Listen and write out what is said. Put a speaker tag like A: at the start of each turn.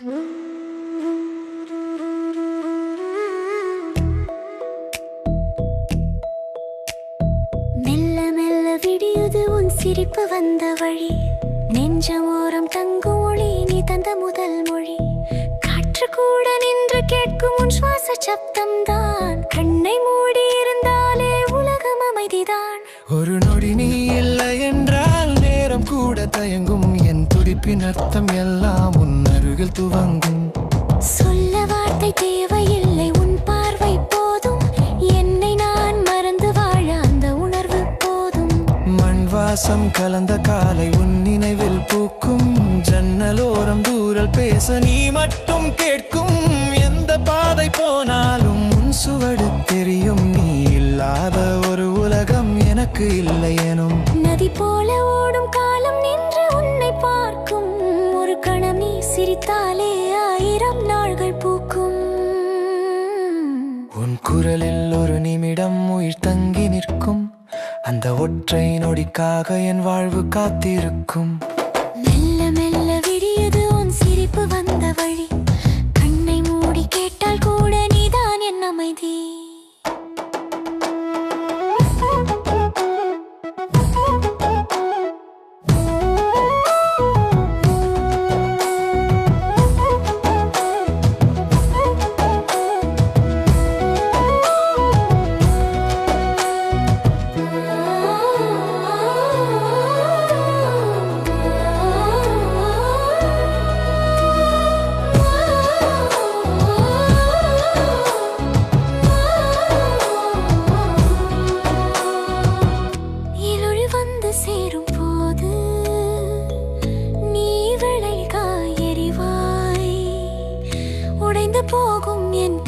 A: மெல்ல மெல்ல விடியுது உன் சிரிப்பு வந்த வழி, நெஞ்சமோரம் தங்கும் ஒளி நீ தந்த முதல் மொழி. காற்று கூட நின்று கேட்கும் உன் சுவாச சப்தம் தான், கண்ணை மூடி இருந்தாலே உலகம் அமைதிதான்.
B: ஒரு நொடி நீ இல்லை என்றால் நேரம் கூட தயங்கும், என் துடிப்பின் அர்த்தம் எல்லாம் உன் அருகில் துவங்கும்.
A: சொல்ல வார்த்தை தேவையில்லை, உன் பார்வை போதும், என்னை நான் மறந்து வாழ அந்த உணர்வு போதும்.
B: மண் வாசம் கலந்த காலை உன் நினைவில் பூக்கும், ஜன்னலோரம் தூரல் பேச நீ மட்டும் கேட்கும். எந்த பாதை போனாலும் உன் சுவடு தெரியும், நீ இல்லாத ஒரு உலகம் எனக்கு இல்லை எனும்.
A: நதி போல ஓடும் காலம் நின்று உன்னை பார்க்கும், ஒரு கணம் நீ சிரித்தாலே 1000 நாள்கள் பூக்கும்.
B: உன் குரலில் ஒரு நிமிடம் உயிர் தங்கி நிற்கும், அந்த ஒற்றை நொடிக்காக என் வாழ்வு காத்திருக்கும்.
A: மெல்ல மெல்ல விடியது உன் சிரிப்பு வந்த வழி, கண்ணை மூடி கேட்டால் கூட நீதான் என் அமைதி. சேரும் போது நீ விளைகாய் எரிவாய், உடைந்து போகும் என்